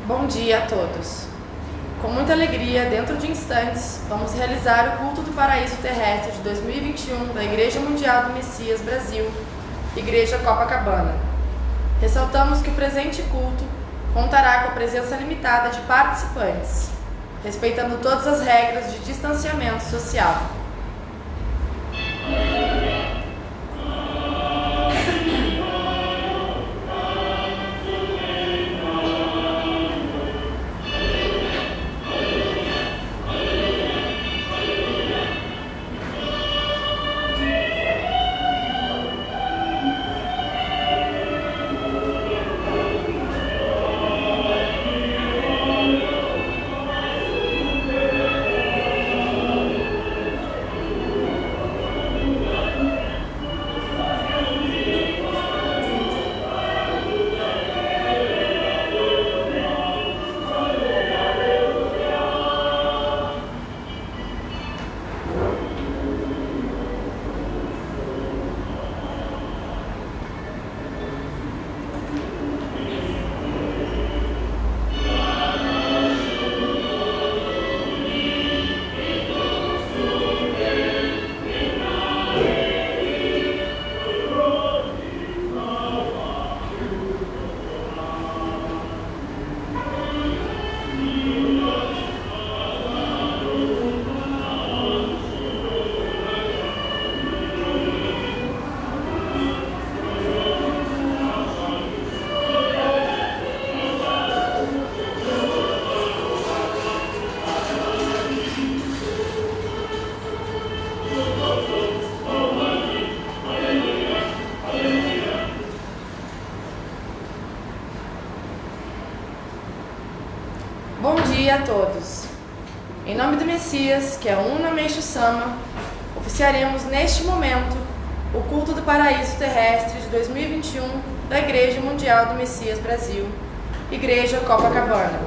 Bom dia a todos. Com muita alegria, dentro de instantes, vamos realizar o culto do Paraíso Terrestre de 2021 da Igreja Mundial do Messias Brasil, Igreja Copacabana. Ressaltamos que o presente culto contará com a presença limitada de participantes, respeitando todas as regras de distanciamento social. Bom dia a todos. Em nome do Messias, que é Una Meixo Sama, oficiaremos neste momento o culto do Paraíso Terrestre de 2021 da Igreja Mundial do Messias Brasil, Igreja Copacabana.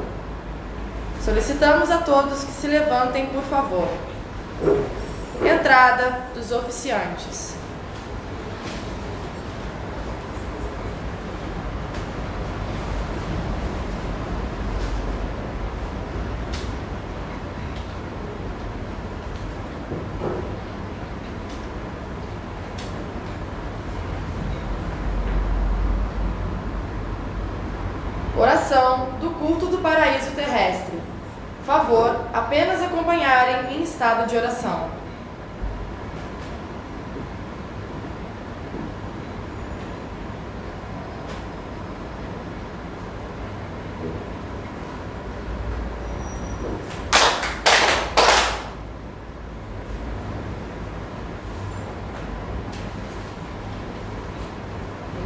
Solicitamos a todos que se levantem, por favor. Entrada dos oficiantes. Oração do culto do Paraíso Terrestre. Favor, apenas acompanharem em estado de oração.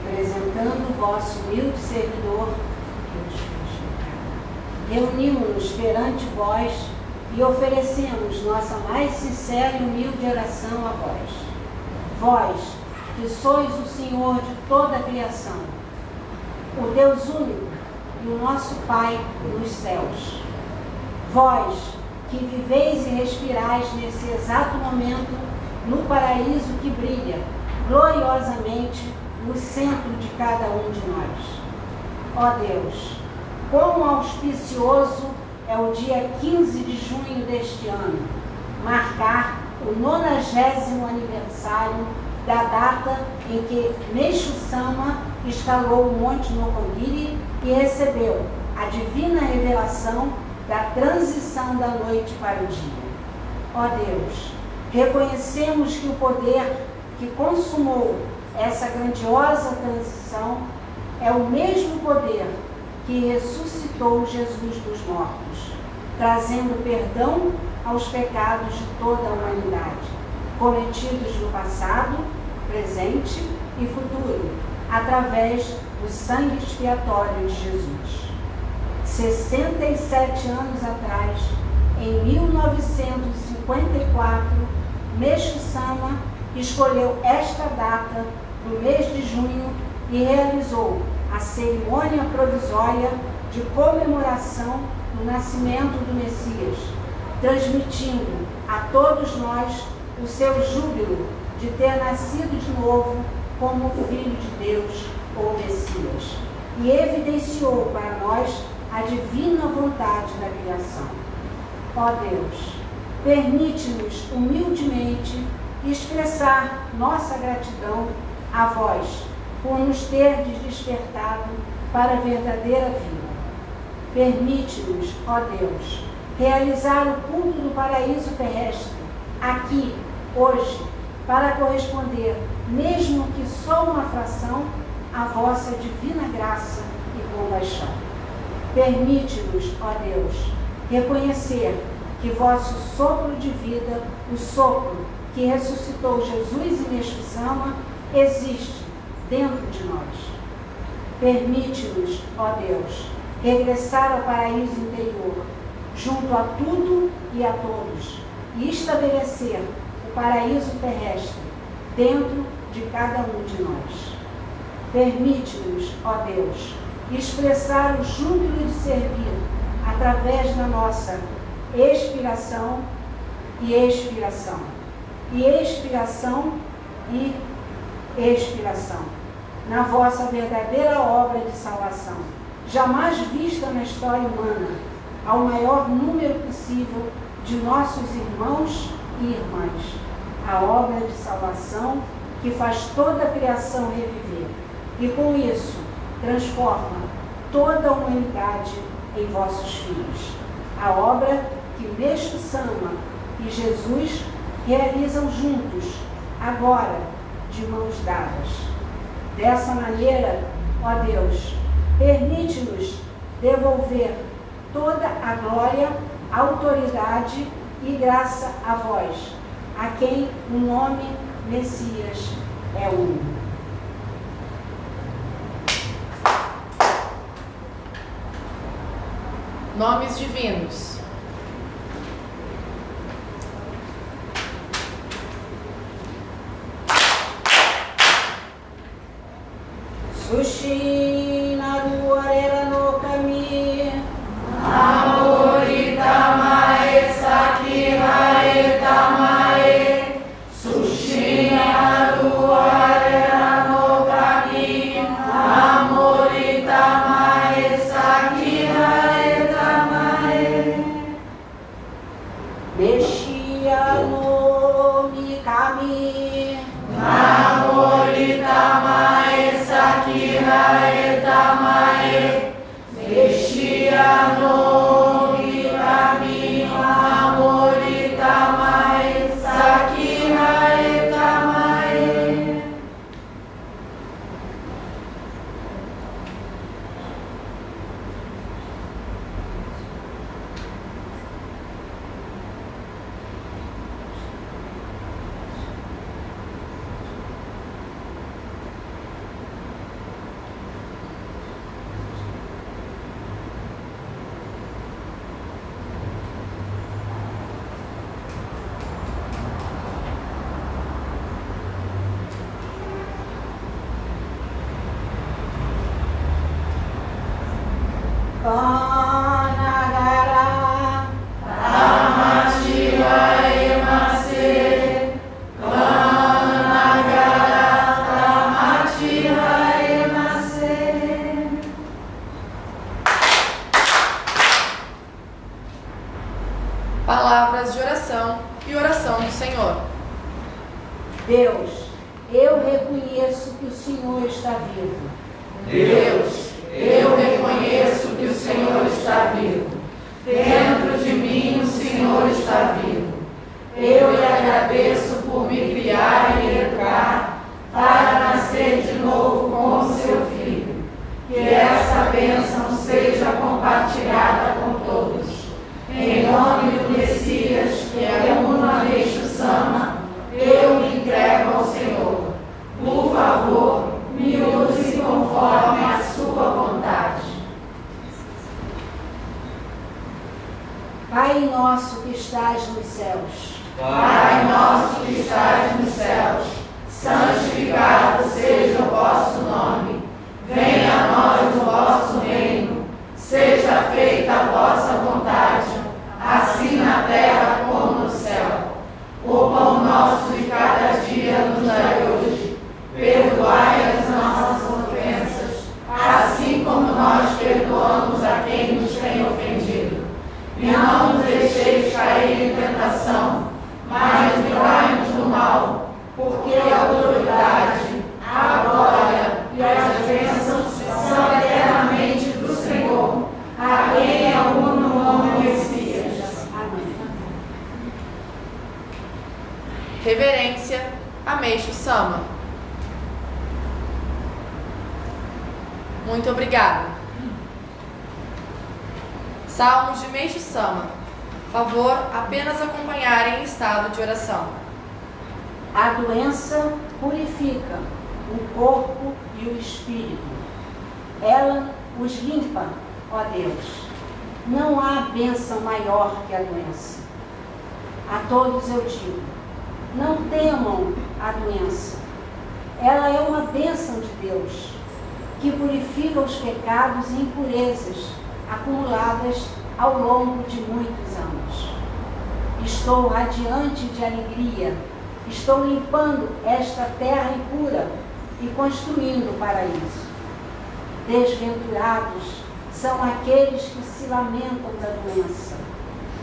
Representando o vosso humilde servidor, reunimos-nos perante vós e oferecemos nossa mais sincera e humilde oração a vós. Vós, que sois o Senhor de toda a criação, o Deus único e o nosso Pai nos céus. Vós, que viveis e respirais nesse exato momento no paraíso que brilha gloriosamente no centro de cada um de nós. Ó Deus, quão auspicioso é o dia 15 de junho deste ano, marcar o 90º aniversário da data em que Meixo Sama escalou o Monte Nocongiri e recebeu a divina revelação da transição da noite para o dia. Ó Deus, reconhecemos que o poder que consumou essa grandiosa transição é o mesmo poder que ressuscitou Jesus dos mortos, trazendo perdão aos pecados de toda a humanidade, cometidos no passado, presente e futuro, através do sangue expiatório de Jesus. 67 anos atrás, em 1954, Meixo Sama escolheu esta data do mês de junho e realizou a cerimônia provisória de comemoração do nascimento do Messias, transmitindo a todos nós o seu júbilo de ter nascido de novo como Filho de Deus ou Messias, e evidenciou para nós a divina totalidade da criação. Ó Deus, permite-nos humildemente expressar nossa gratidão a vós por nos terdes despertado para a verdadeira vida. Permite-nos, ó Deus, realizar o culto do paraíso terrestre, aqui, hoje, para corresponder, mesmo que só uma fração, à vossa divina graça e compaixão. Permite-nos, ó Deus, reconhecer que vosso sopro de vida, o sopro que ressuscitou Jesus e nos ama, existe dentro de nós. Permite-nos, ó Deus, regressar ao paraíso interior, junto a tudo e a todos, e estabelecer o paraíso terrestre dentro de cada um de nós. Permite-nos, ó Deus, expressar o júbilo de servir através da nossa expiração e expiração, e expiração e expiração, na vossa verdadeira obra de salvação, jamais vista na história humana, ao maior número possível de nossos irmãos e irmãs, a obra de salvação que faz toda a criação reviver, e com isso transforma toda a humanidade em vossos filhos. A obra que Meixo Sama e Jesus realizam juntos, agora, de mãos dadas. Dessa maneira, ó Deus, permite-nos devolver toda a glória, autoridade e graça a vós, a quem o nome Messias é único. Nomes divinos. Sushi Naru Arera no Kami Amorita Mae Sakira Etamae Sushi Naru Arera no Kami Amorita Mae Sakira Etamae Meshia no Mikami Amorita Mae Sakira Etamae Meshia no Mikami Amorita Mae Sakira Etamae. Kanagara Tamachiwa Emase Kanagara Tamachiwa Emase. Palavras de oração e oração do Senhor. Deus, eu reconheço que o Senhor está vivo. Deus, eu reconheço que o Senhor está vivo. Dentro de mim o Senhor está vivo. Eu lhe agradeço por me criar e educar para nascer de novo como seu filho. Que essa bênção seja compartilhada com todos. Em nome do Messias, que é uno a Meixo Sama, eu me entrego ao Senhor. Por favor, me use conforme a sua vontade. Pai nosso que estás nos céus, Pai nosso que estás nos céus, santificado seja o vosso nome. Venha a nós o vosso reino. Seja feita a vossa vontade, assim na terra como no céu. O pão nosso de cada dia nos dai hoje. Perdoai as nossas ofensas, assim como nós perdoamos a quem nos tem ofendido. Muito obrigado. Salmos de Meixo Sama. Favor apenas acompanharem em estado de oração. A doença purifica o corpo e o espírito. Ela os limpa, ó Deus. Não há bênção maior que a doença. A todos eu digo, não temam a doença. Ela é uma bênção de Deus, que purifica os pecados e impurezas acumuladas ao longo de muitos anos. Estou radiante de alegria, estou limpando esta terra impura e construindo o paraíso. Desventurados são aqueles que se lamentam da doença,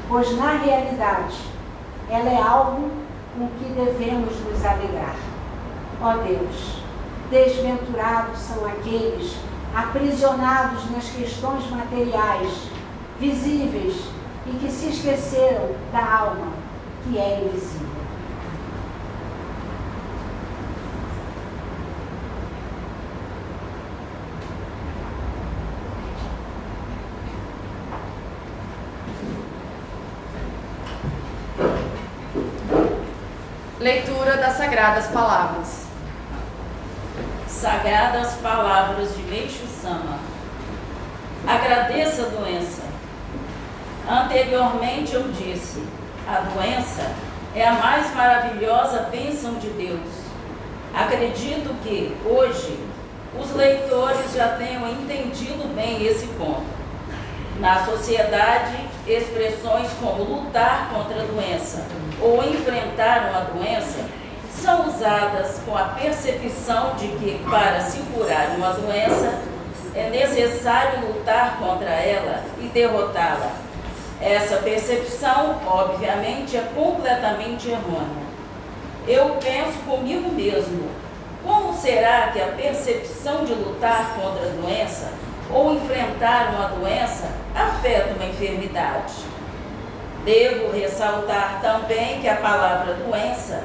pois na realidade ela é algo com que devemos nos alegrar. Ó Deus, desventurados são aqueles aprisionados nas questões materiais, visíveis, e que se esqueceram da alma, que é invisível. Leitura das Sagradas Palavras. Sagradas Palavras de Meixo Sama. Agradeça a doença. Anteriormente eu disse, a doença é a mais maravilhosa bênção de Deus. Acredito que, hoje, os leitores já tenham entendido bem esse ponto. Na sociedade, expressões como lutar contra a doença ou enfrentar uma doença são usadas com a percepção de que, para se curar uma doença, é necessário lutar contra ela e derrotá-la. Essa percepção, obviamente, é completamente errônea. Eu penso comigo mesmo, como será que a percepção de lutar contra a doença ou enfrentar uma doença afeta uma enfermidade? Devo ressaltar também que a palavra doença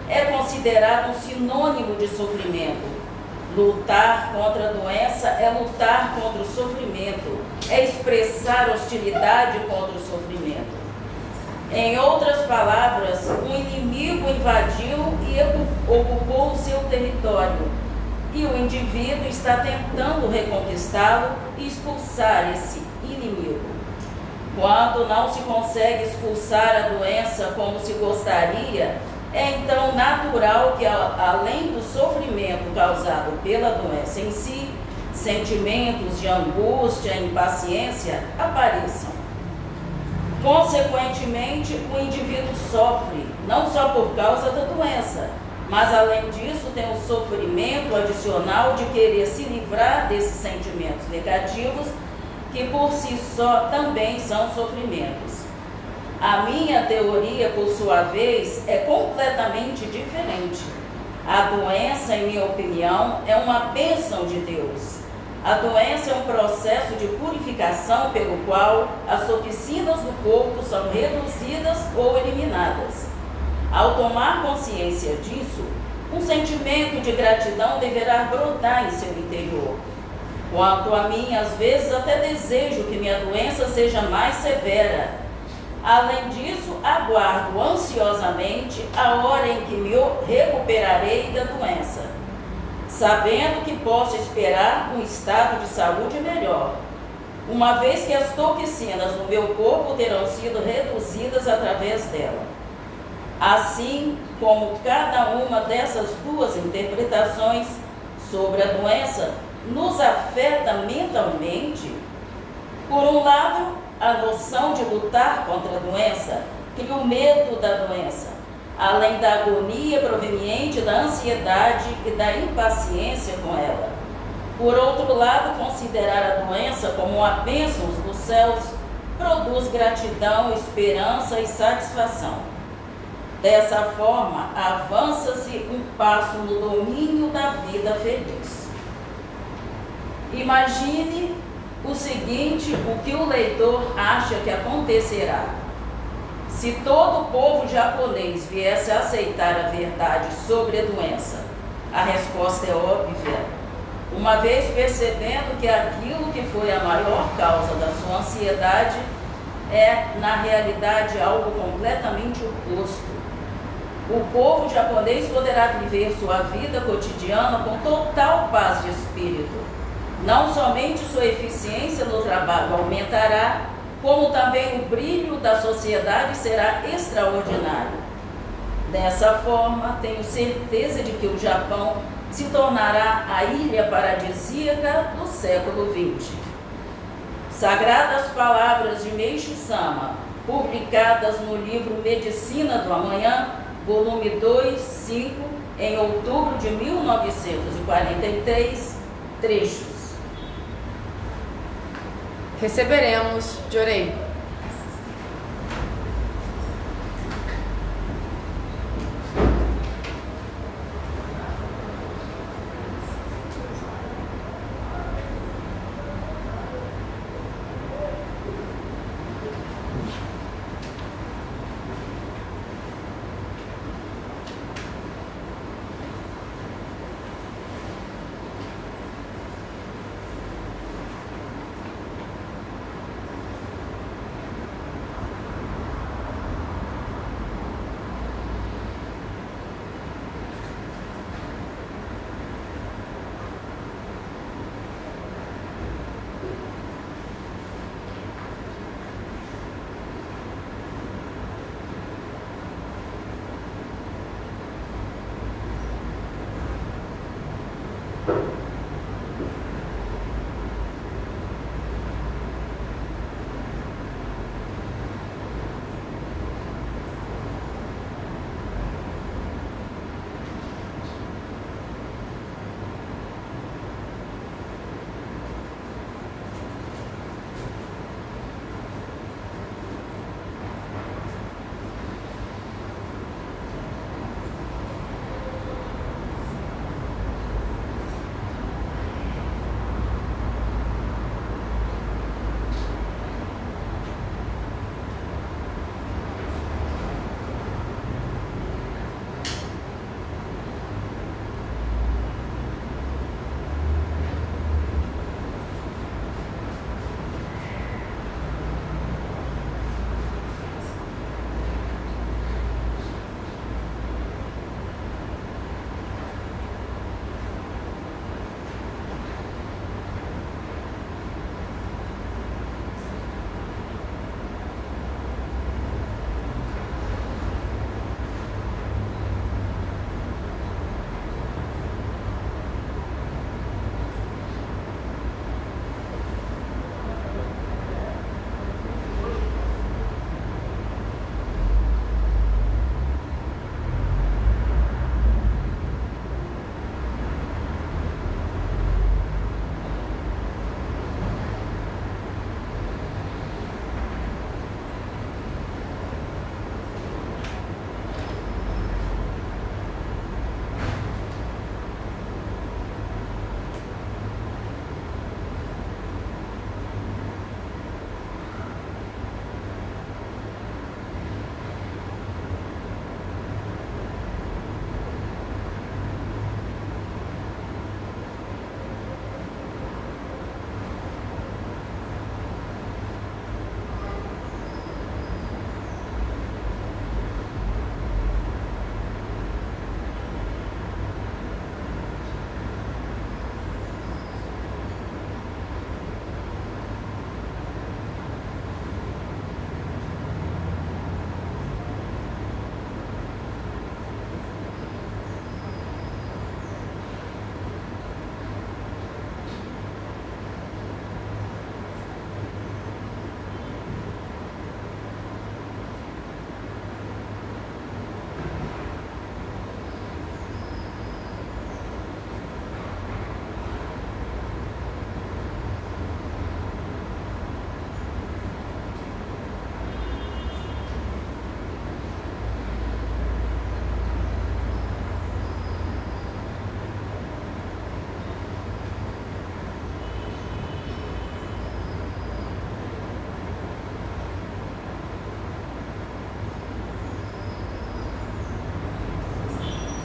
é considerada um sinônimo de sofrimento. Lutar contra a doença é lutar contra o sofrimento, é expressar hostilidade contra o sofrimento. Em outras palavras, o inimigo invadiu e ocupou o seu território, e o indivíduo está tentando reconquistá-lo e expulsar esse inimigo. Quando não se consegue expulsar a doença como se gostaria, é então natural que, além do sofrimento causado pela doença em si, sentimentos de angústia e impaciência apareçam. Consequentemente, o indivíduo sofre, não só por causa da doença, mas além disso tem o sofrimento adicional de querer se livrar desses sentimentos negativos, que por si só também são sofrimentos. A minha teoria, por sua vez, é completamente diferente. A doença, em minha opinião, é uma bênção de Deus. A doença é um processo de purificação pelo qual as toxinas do corpo são reduzidas ou eliminadas. Ao tomar consciência disso, um sentimento de gratidão deverá brotar em seu interior. Quanto a mim, às vezes até desejo que minha doença seja mais severa. Além disso, aguardo ansiosamente a hora em que me recuperarei da doença, sabendo que posso esperar um estado de saúde melhor, uma vez que as toxinas no meu corpo terão sido reduzidas através dela. Assim como cada uma dessas duas interpretações sobre a doença nos afeta mentalmente, por um lado, a noção de lutar contra a doença cria o medo da doença, além da agonia proveniente da ansiedade e da impaciência com ela. Por outro lado, considerar a doença como uma bênção dos céus produz gratidão, esperança e satisfação. Dessa forma, avança-se um passo no domínio da vida feliz. Imagine o seguinte, o que o leitor acha que acontecerá. Se todo o povo japonês viesse a aceitar a verdade sobre a doença, a resposta é óbvia. uma vez percebendo que aquilo que foi a maior causa da sua ansiedade é, na realidade, algo completamente oposto. O povo japonês poderá viver sua vida cotidiana com total paz de espírito. Não somente sua eficiência no trabalho aumentará, como também o brilho da sociedade será extraordinário. Dessa forma, tenho certeza de que o Japão se tornará a ilha paradisíaca do século XX. Sagradas palavras de Meishu Sama, publicadas no livro Medicina do Amanhã, volume 2, 5, em outubro de 1943, trechos. Receberemos, Jorei.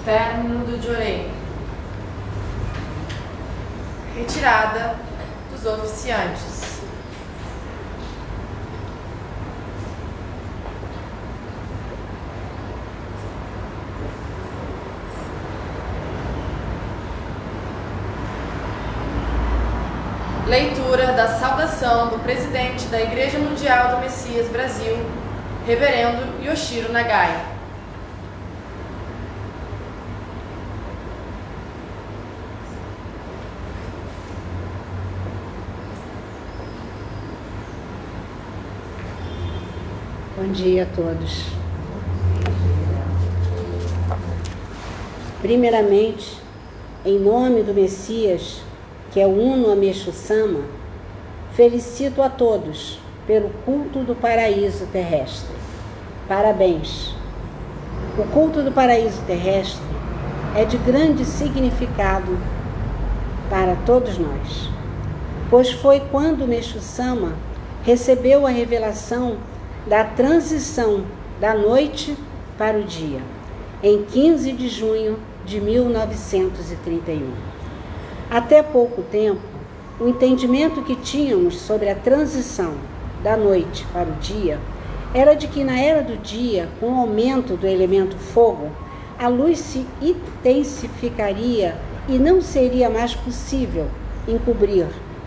Término do Jorei. retirada dos oficiantes. Leitura da saudação do presidente da Igreja Mundial do Messias Brasil, Reverendo Yoshiro Nagai. Bom dia a todos. Primeiramente, em nome do Messias, que é o Uno Ameshu Sama, felicito a todos pelo culto do paraíso terrestre. Parabéns! O culto do paraíso terrestre é de grande significado para todos nós, pois foi quando o Meshu Sama recebeu a revelação da transição da noite para o dia, em 15 de junho de 1931. Até pouco tempo, o entendimento que tínhamos sobre a transição da noite para o dia era de que na era do dia, com o aumento do elemento fogo, a luz se intensificaria e não seria mais possível encobrir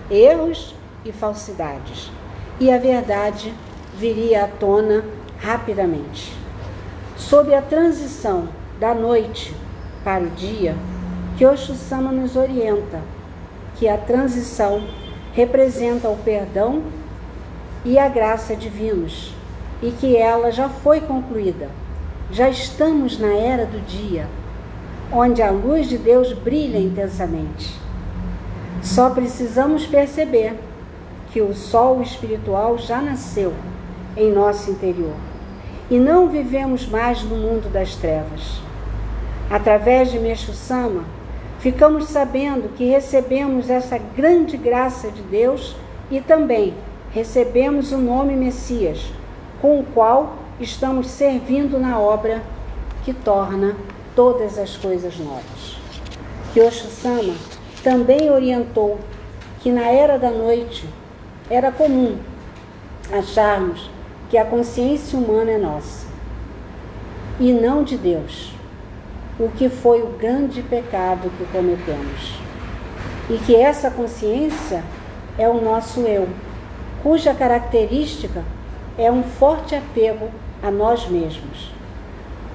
erros e falsidades, e a verdade viria à tona rapidamente. Sob a transição da noite para o dia, Kyosho Sama nos orienta que a transição representa o perdão e a graça divinos e que ela já foi concluída. Já estamos na era do dia, onde a luz de Deus brilha intensamente. Só precisamos perceber que o sol espiritual já nasceu em nosso interior e não vivemos mais no mundo das trevas. Através de Meshu Sama, ficamos sabendo que recebemos essa grande graça de Deus e também recebemos o nome Messias, com o qual estamos servindo na obra que torna todas as coisas novas. Kyosho Sama também orientou que na era da noite era comum acharmos que a consciência humana é nossa e não de Deus, o que foi o grande pecado que cometemos. E que essa consciência é o nosso eu, cuja característica é um forte apego a nós mesmos,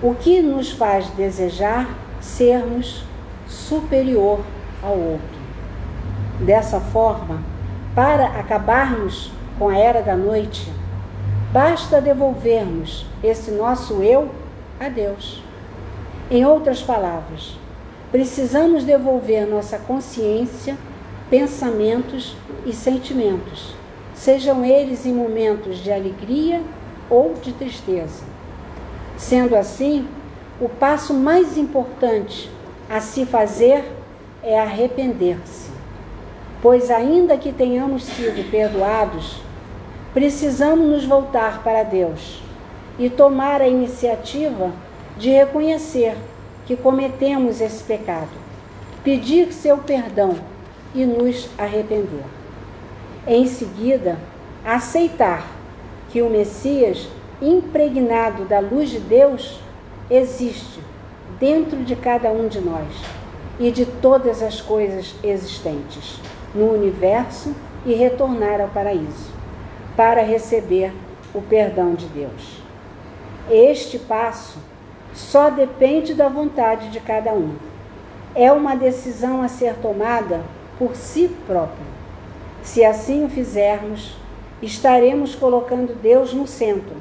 o que nos faz desejar sermos superior ao outro. Dessa forma, para acabarmos com a era da noite, basta devolvermos esse nosso eu a Deus. Em outras palavras, precisamos devolver nossa consciência, pensamentos e sentimentos, sejam eles em momentos de alegria ou de tristeza. Sendo assim, o passo mais importante a se fazer é arrepender-se, pois ainda que tenhamos sido perdoados, precisamos nos voltar para Deus e tomar a iniciativa de reconhecer que cometemos esse pecado, pedir seu perdão e nos arrepender. Em seguida, aceitar que o Messias, impregnado da luz de Deus, existe dentro de cada um de nós e de todas as coisas existentes no universo e retornar ao paraíso, para receber o perdão de Deus. Este passo só depende da vontade de cada um. É uma decisão a ser tomada por si próprio. Se assim o fizermos, estaremos colocando Deus no centro,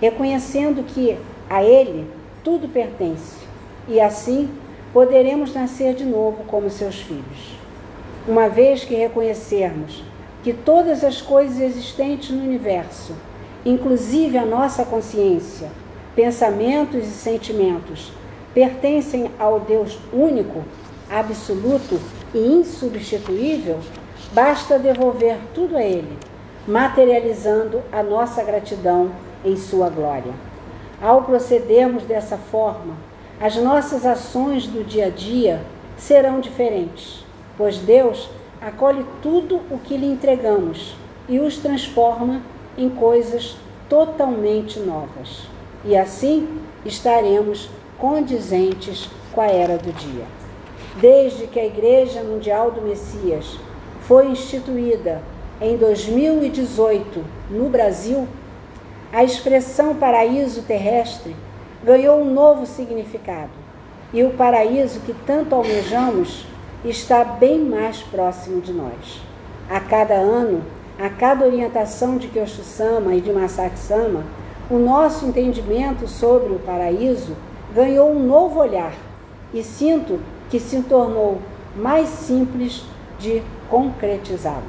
reconhecendo que a Ele tudo pertence, e assim poderemos nascer de novo como seus filhos. Uma vez que reconhecermos que todas as coisas existentes no universo, inclusive a nossa consciência, pensamentos e sentimentos, pertencem ao Deus único, absoluto e insubstituível, basta devolver tudo a Ele, materializando a nossa gratidão em sua glória. Ao procedermos dessa forma, as nossas ações do dia a dia serão diferentes, pois Deus acolhe tudo o que lhe entregamos e os transforma em coisas totalmente novas. E assim estaremos condizentes com a era do dia. Desde que a Igreja Mundial do Messias foi instituída em 2018 no Brasil, a expressão paraíso terrestre ganhou um novo significado, e o paraíso que tanto almejamos está bem mais próximo de nós. A cada ano, a cada orientação de Kyoshi-sama e de Masaaki-sama, o nosso entendimento sobre o paraíso ganhou um novo olhar, e sinto que se tornou mais simples de concretizá-lo.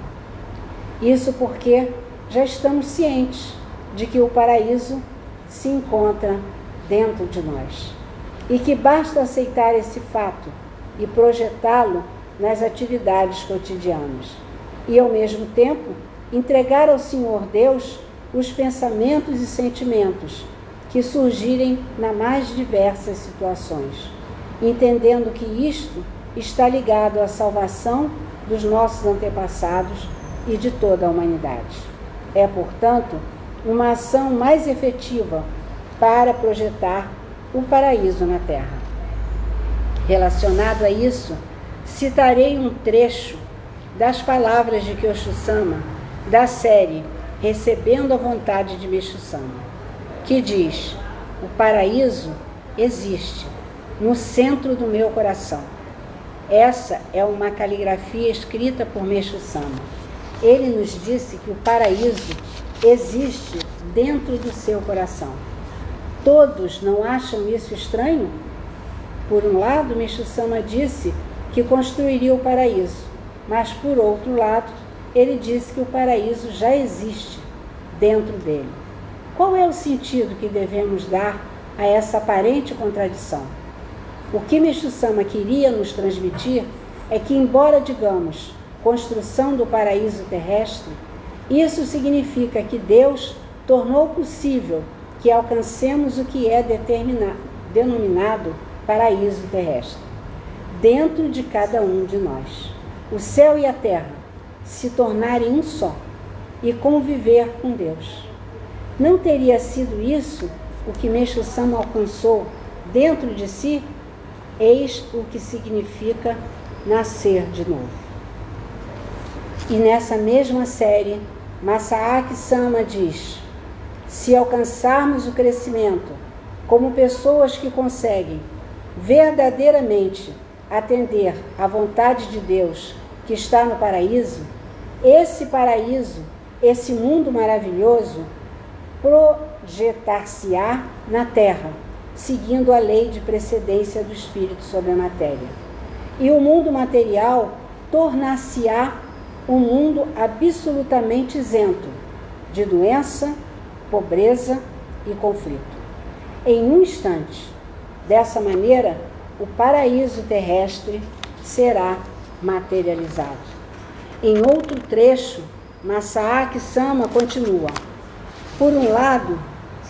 Isso porque já estamos cientes de que o paraíso se encontra dentro de nós e que basta aceitar esse fato e projetá-lo nas atividades cotidianas e, ao mesmo tempo, entregar ao Senhor Deus os pensamentos e sentimentos que surgirem nas mais diversas situações, entendendo que isto está ligado à salvação dos nossos antepassados e de toda a humanidade. É, portanto, uma ação mais efetiva para projetar o paraíso na Terra. Relacionado a isso, citarei um trecho das palavras de Kyoshi-sama da série Recebendo a Vontade de Meixo-sama, que diz: o paraíso existe no centro do meu coração. Essa é uma caligrafia escrita por Meixo-sama. Ele nos disse que o paraíso existe dentro do seu coração. Todos não acham isso estranho? Por um lado, Meixo-sama disse que construiria o paraíso, mas por outro lado, ele disse que o paraíso já existe dentro dele. Qual é o sentido que devemos dar a essa aparente contradição? O que Meixo-sama queria nos transmitir é que, embora digamos construção do paraíso terrestre, isso significa que Deus tornou possível que alcancemos o que é denominado paraíso terrestre, dentro de cada um de nós. O céu e a terra se tornarem um só e conviver com Deus. Não teria sido isso o que Meixo-sama alcançou dentro de si? Eis o que significa nascer de novo. E nessa mesma série, Masaaki-sama diz: se alcançarmos o crescimento como pessoas que conseguem verdadeiramente atender à vontade de Deus que está no paraíso, esse mundo maravilhoso, projetar-se-á na Terra, seguindo a lei de precedência do Espírito sobre a matéria. E o mundo material tornar-se-á um mundo absolutamente isento de doença, pobreza e conflito. Em um instante, dessa maneira, o paraíso terrestre será materializado. Em outro trecho, Masaaki-sama continua: por um lado,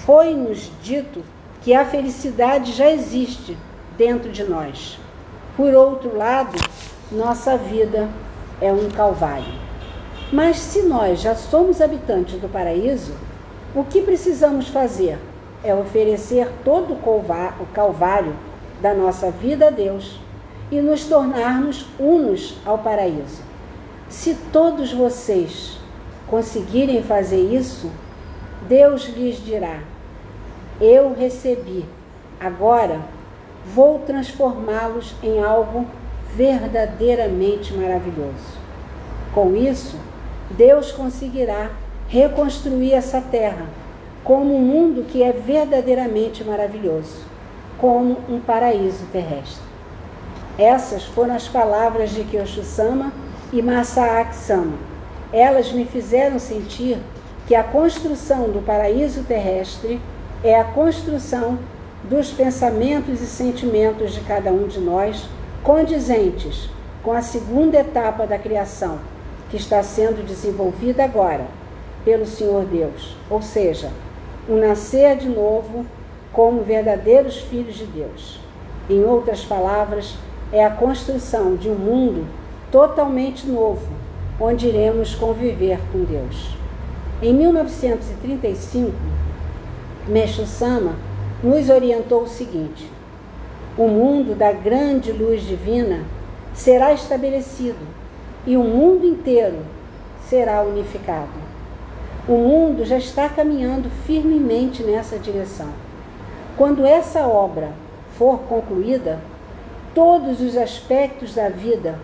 foi-nos dito que a felicidade já existe dentro de nós. Por outro lado, nossa vida é um calvário. Mas se nós já somos habitantes do paraíso, o que precisamos fazer é oferecer todo o calvário da nossa vida a Deus e nos tornarmos unos ao paraíso. Se todos vocês conseguirem fazer isso, Deus lhes dirá: eu recebi, agora vou transformá-los em algo verdadeiramente maravilhoso. Com isso, Deus conseguirá reconstruir essa terra como um mundo que é verdadeiramente maravilhoso, como um paraíso terrestre. Essas foram as palavras de Kyoshi-sama e Masaaki-sama. Elas me fizeram sentir que a construção do paraíso terrestre é a construção dos pensamentos e sentimentos de cada um de nós, condizentes com a segunda etapa da criação, que está sendo desenvolvida agora pelo Senhor Deus, ou seja, o nascer de novo como verdadeiros filhos de Deus. Em outras palavras, é a construção de um mundo totalmente novo, onde iremos conviver com Deus. Em 1935, Meixo Sama nos orientou o seguinte: o mundo da grande luz divina será estabelecido e o mundo inteiro será unificado. O mundo já está caminhando firmemente nessa direção. Quando essa obra for concluída, todos os aspectos da vida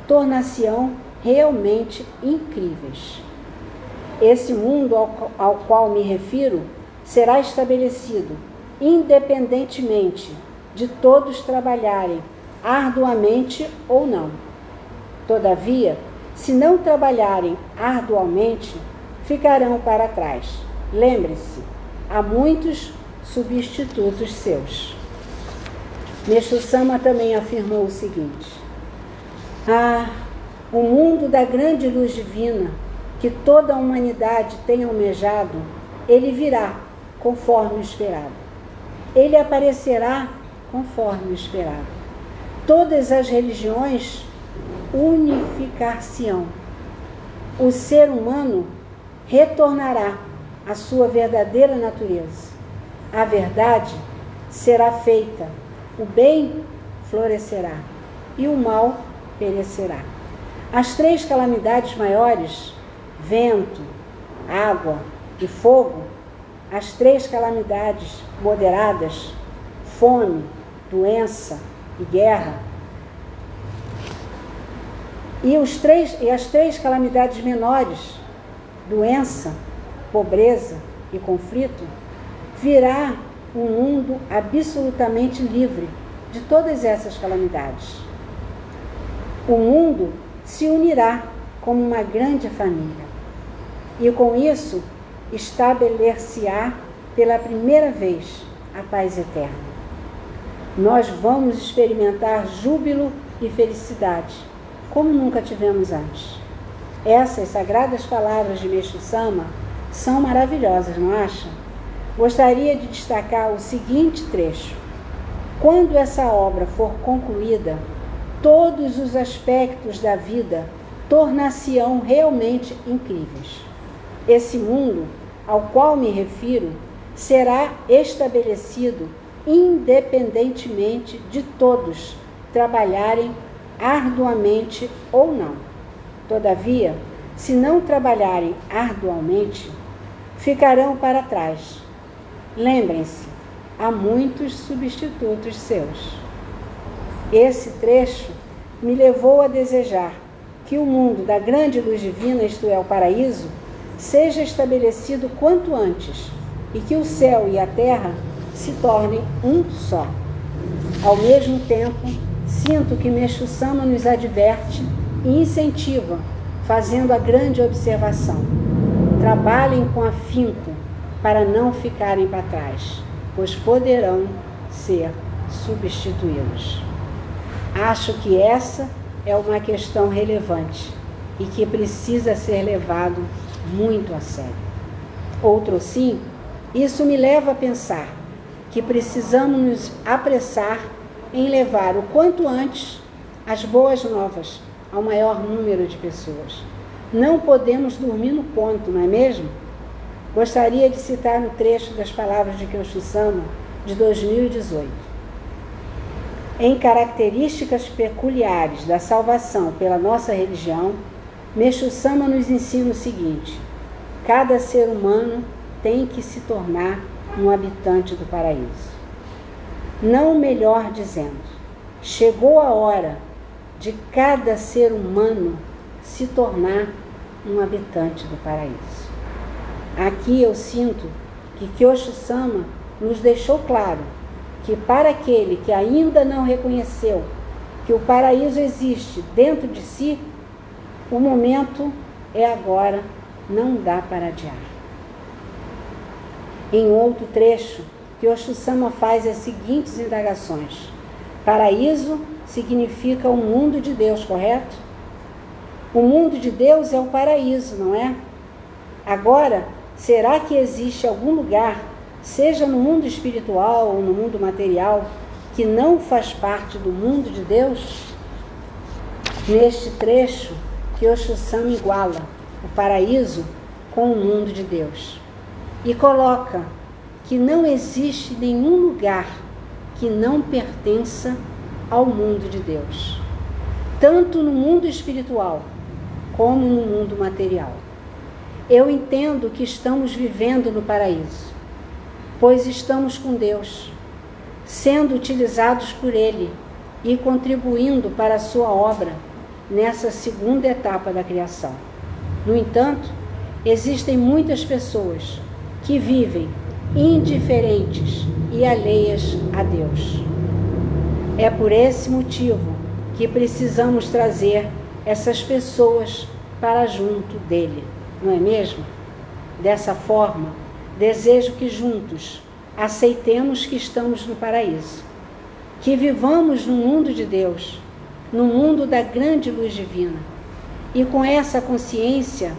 tornar-se-ão realmente incríveis. Esse mundo ao qual me refiro será estabelecido independentemente de todos trabalharem arduamente ou não. Todavia, se não trabalharem arduamente, ficarão para trás. Lembre-se, há muitos substitutos seus. Meixo Sama também afirmou o seguinte: o mundo da grande luz divina que toda a humanidade tem almejado, ele virá conforme o esperado. Ele aparecerá conforme o esperado. Todas as religiões unificar-se-ão. O ser humano retornará à sua verdadeira natureza. A verdade será feita, o bem florescerá e o mal perecerá. As três calamidades maiores, vento, água e fogo, as três calamidades moderadas, fome, doença e guerra, e as três calamidades menores, doença, pobreza e conflito, virá um mundo absolutamente livre de todas essas calamidades. O mundo se unirá como uma grande família e com isso estabelecer-se-á pela primeira vez a paz eterna. Nós vamos experimentar júbilo e felicidade como nunca tivemos antes. Essas sagradas palavras de Meixo Sama são maravilhosas, não acha? Gostaria de destacar o seguinte trecho: quando essa obra for concluída, todos os aspectos da vida tornar-se-ão realmente incríveis. Esse mundo ao qual me refiro será estabelecido independentemente de todos trabalharem arduamente ou não. Todavia, se não trabalharem arduamente, ficarão para trás. Lembrem-se, há muitos substitutos seus. Esse trecho me levou a desejar que o mundo da grande luz divina, isto é, o paraíso, seja estabelecido quanto antes e que o céu e a terra se tornem um só. Ao mesmo tempo, sinto que Meixo Sama nos adverte e incentiva, fazendo a grande observação: trabalhem com afinco para não ficarem para trás, pois poderão ser substituídos. Acho que essa é uma questão relevante e que precisa ser levado muito a sério. Outro sim, isso me leva a pensar que precisamos nos apressar em levar o quanto antes as boas novas ao maior número de pessoas. Não podemos dormir no ponto, não é mesmo? Gostaria de citar um trecho das palavras de Meixo Sama, de 2018. Em características peculiares da salvação pela nossa religião, Meixo Sama nos ensina o seguinte: cada ser humano tem que se tornar um habitante do paraíso. Não melhor dizendo, chegou a hora de cada ser humano se tornar um habitante do paraíso. Aqui eu sinto que Meixo Sama nos deixou claro que para aquele que ainda não reconheceu que o paraíso existe dentro de si, o momento é agora, não dá para adiar. Em outro trecho, Meixo Sama faz as seguintes indagações: paraíso significa o mundo de Deus, correto? O mundo de Deus é o paraíso, não é? Agora, será que existe algum lugar, seja no mundo espiritual ou no mundo material, que não faz parte do mundo de Deus? neste trecho que Osho Sama iguala o paraíso com o mundo de Deus e coloca que não existe nenhum lugar que não pertença ao mundo de Deus, tanto no mundo espiritual como no mundo material. Eu entendo que estamos vivendo no paraíso, pois estamos com Deus, sendo utilizados por Ele e contribuindo para a sua obra nessa segunda etapa da criação. No entanto, existem muitas pessoas que vivem indiferentes e alheias a Deus. É por esse motivo que precisamos trazer essas pessoas para junto dele, não é mesmo? Dessa forma, desejo que juntos aceitemos que estamos no paraíso, que vivamos no mundo de Deus, no mundo da grande luz divina, e com essa consciência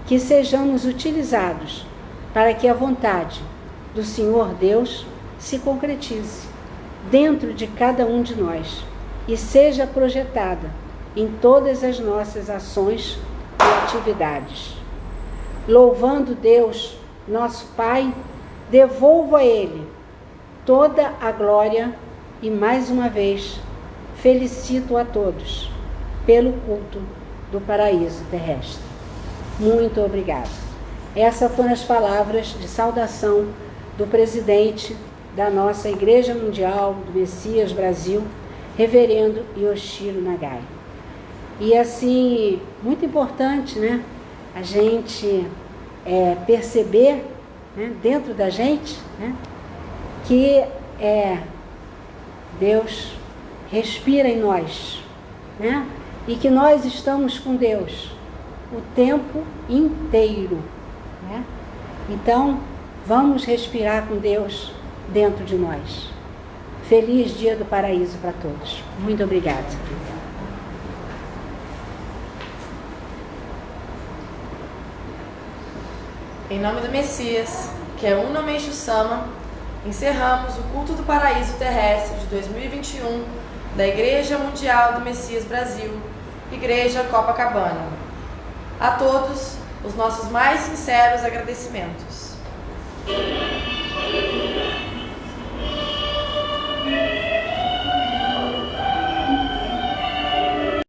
que sejamos utilizados para que a vontade do Senhor Deus se concretize dentro de cada um de nós e seja projetada em todas as nossas ações e atividades. Louvando Deus, nosso Pai, devolvo a Ele toda a glória e, mais uma vez, felicito a todos pelo culto do paraíso terrestre. Muito obrigada. Essas foram as palavras de saudação do presidente da nossa Igreja Mundial do Messias Brasil, Reverendo Yoshiro Nagai. E assim, muito importante, né, a gente perceber, né, dentro da gente, né, que Deus respira em nós, né, e que nós estamos com Deus o tempo inteiro, né? Então, vamos respirar com Deus dentro de nós. Feliz Dia do Paraíso para todos. Muito obrigada. Em nome do Messias, que é Uno Meishu Sama, encerramos o culto do paraíso terrestre de 2021 da Igreja Mundial do Messias Brasil, Igreja Copacabana. A todos, os nossos mais sinceros agradecimentos.